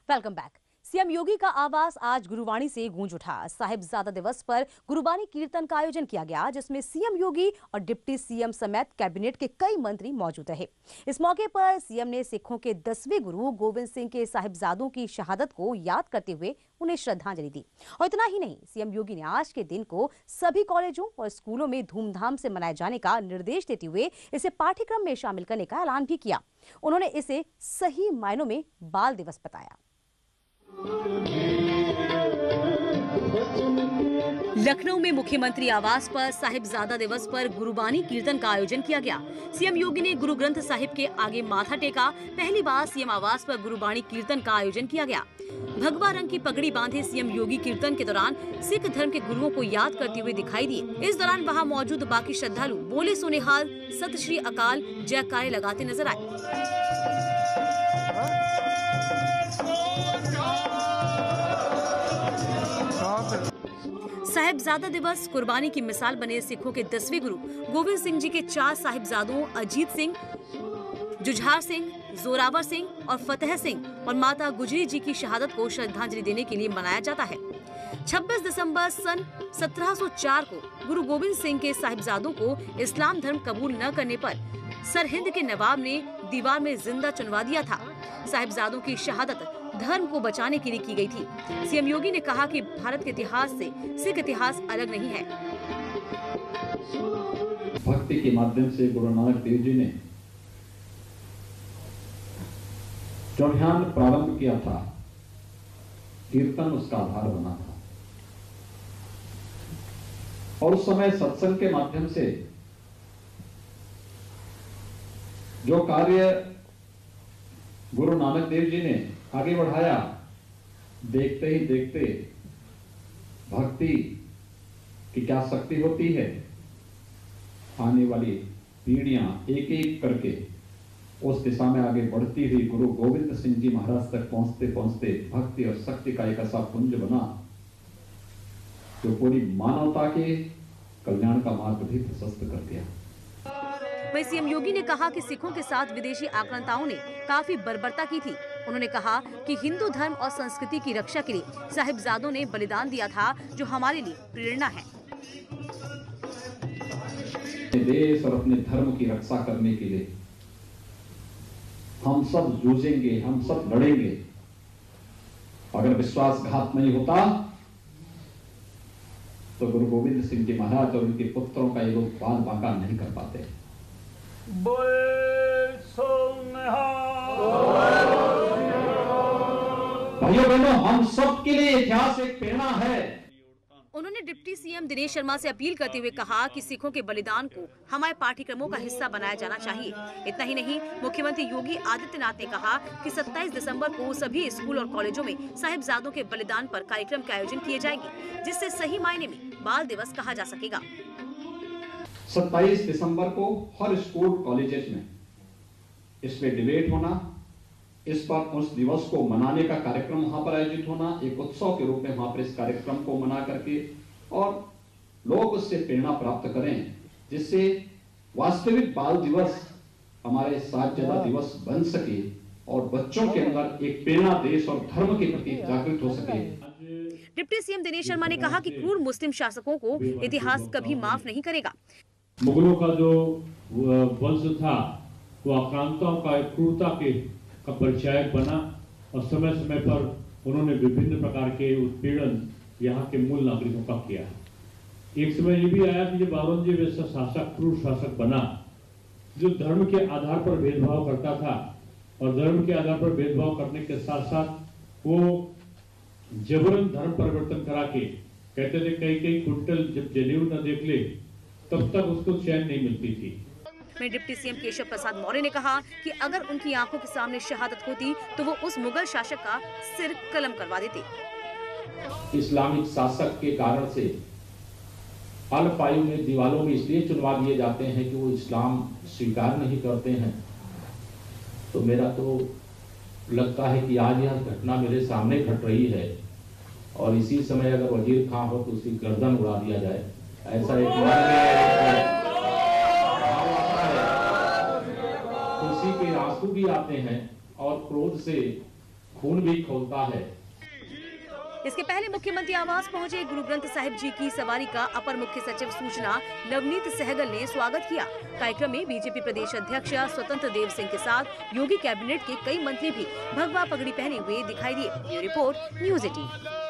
Welcome back. CM योगी का आवाज आज गुरुवाणी से गूंज उठा। साहिबजादा दिवस पर गुरुबाणी कीर्तन का आयोजन किया गया, जिसमें सीएम योगी और डिप्टी सीएम समेत कैबिनेट के कई मंत्री मौजूद रहे। इस मौके पर सीएम ने सिखों के 10वें गुरु गोविंद सिंह के साहिबजादों की शहादत को याद करते हुए उन्हें श्रद्धांजलि दी। और इतना ही नहीं, सीएम योगी ने आज के दिन को सभी कॉलेजों और स्कूलों में धूमधाम से मनाए जाने का निर्देश देते हुए इसे पाठ्यक्रम में शामिल करने का ऐलान भी किया। उन्होंने इसे सही मायनों में बाल दिवस बताया। लखनऊ में मुख्यमंत्री आवास पर साहिबजादा दिवस पर गुरुबाणी कीर्तन का आयोजन किया गया। सीएम योगी ने गुरु ग्रंथ साहिब के आगे माथा टेका। पहली बार सीएम आवास पर गुरुबाणी कीर्तन का आयोजन किया गया। भगवा रंग की पगड़ी बांधे सीएम योगी कीर्तन के दौरान सिख धर्म के गुरुओं को याद करते हुए दिखाई दिए। इस दौरान वहां मौजूद बाकी श्रद्धालु बोले सोनेहाल, सत श्री अकाल जयकारे लगाते नजर आए। साहिबजादा दिवस कुर्बानी की मिसाल बने सिखों के 10वें गुरु गोविंद सिंह जी के 4 साहिबजादों अजीत सिंह, जुझार सिंह, जोरावर सिंह और फतेह सिंह और माता गुजरी जी की शहादत को श्रद्धांजलि देने के लिए मनाया जाता है। 26 दिसंबर सन 1704 को गुरु गोविंद सिंह के साहिबजादों को इस्लाम धर्म कबूल न करने पर सरहिंद के नवाब ने दीवार में जिंदा चुनवा दिया था। साहिबजादों की शहादत धर्म को बचाने के लिए की गई थी। सीएम योगी ने कहा कि भारत के इतिहास से सिख इतिहास अलग नहीं है। भक्ति के माध्यम से गुरु नानक देव जी ने जो अभियान प्रारंभ किया था, कीर्तन उसका आधार बना था। और उस समय सत्संग के माध्यम से जो कार्य गुरु नानक देव जी ने आगे बढ़ाया, देखते ही देखते भक्ति की क्या शक्ति होती है। आने वाली पीढ़ियां एक एक करके उस दिशा में आगे बढ़ती हुई गुरु गोविंद सिंह जी महाराज तक पहुंचते पहुंचते भक्ति और शक्ति का एक ऐसा पुंज बना जो पूरी मानवता के कल्याण का मार्ग भी प्रशस्त कर दिया। वहीं सीएम योगी ने कहा कि सिखों के साथ विदेशी आक्रांताओं ने काफी बर्बरता की थी। उन्होंने कहा कि हिंदू धर्म और संस्कृति की रक्षा के लिए साहिबजादों ने बलिदान दिया था, जो हमारे लिए प्रेरणा है। देश और अपने धर्म की रक्षा करने के लिए हम सब जूझेंगे, हम सब लड़ेंगे। अगर विश्वासघात नहीं होता तो गुरु गोविंद सिंह जी महाराज और उनके पुत्रों का ये लोग बाल बांका नहीं कर पाते। भाइयों बहनों, हम सब के लिए इतिहास एक प्रेरणा है। उन्होंने डिप्टी सीएम दिनेश शर्मा से अपील करते हुए कहा कि सिखों के बलिदान को हमारे पाठ्यक्रमों का हिस्सा बनाया जाना चाहिए। इतना ही नहीं, मुख्यमंत्री योगी आदित्यनाथ ने कहा कि 27 दिसंबर को सभी स्कूल और कॉलेजों में साहिबजादों के बलिदान पर कार्यक्रम के आयोजन किए जाएंगे, जिससे सही मायने में बाल दिवस कहा जा सकेगा। 27 दिसंबर को हर स्कूल कॉलेजेस में इस पे डिबेट होना, इस पर उस दिवस को मनाने का कार्यक्रम वहां पर आयोजित होना, एक उत्सव के रूप में वहां पर इस कार्यक्रम को मना करके और लोग उससे प्रेरणा प्राप्त करें, जिससे वास्तविक बाल दिवस हमारे साहिबजादा दिवस बन सके और बच्चों के अंदर एक प्रेरणा देश और धर्म के प्रति जागृत हो सके। डिप्टी सीएम दिनेश शर्मा ने कहा कि क्रूर मुस्लिम शासकों को इतिहास कभी माफ नहीं करेगा। मुगलों का जो वंश था वो आक्रांताओं का क्रूरता का परिचायक बना और समय समय पर उन्होंने विभिन्न प्रकार के उत्पीड़न यहाँ के मूल नागरिकों का किया। एक समय ये भी आया कि जब औरंगजेब ऐसा शासक, क्रूर शासक बना जो धर्म के आधार पर भेदभाव करता था और धर्म के आधार पर भेदभाव करने के साथ साथ वो जबरन धर्म परिवर्तन करा के कहते थे कई कुंटल जब जनेऊ न देख ले तब तक उसको चैन नहीं मिलती थी। में डिप्टी सीएम केशव प्रसाद मौर्य ने कहा कि अगर उनकी आंखों के सामने शहादत होती तो वो उस मुगल शासक का सिर कलम करवा देते। इस्लामिक शासक के कारण से अल्प आयु में दीवालों में इसलिए चुनवा दिए जाते हैं कि वो इस्लाम स्वीकार नहीं करते हैं। तो मेरा तो लगता है कि आज यह घटना मेरे सामने घट रही है और इसी समय अगर वजीर खां हो तो उसकी गर्दन उड़ा दिया जाए, ऐसा एक खुशी के आंसू भी आते हैं और क्रोध से खून भी खौलता है। इसके पहले मुख्यमंत्री आवास पहुंचे गुरु ग्रंथ साहिब जी की सवारी का अपर मुख्य सचिव सूचना नवनीत सहगल ने स्वागत किया। कार्यक्रम में बीजेपी प्रदेश अध्यक्ष स्वतंत्र देव सिंह के साथ योगी कैबिनेट के कई मंत्री भी भगवा पगड़ी पहने हुए दिखाई दिए। Bureau report, news 18।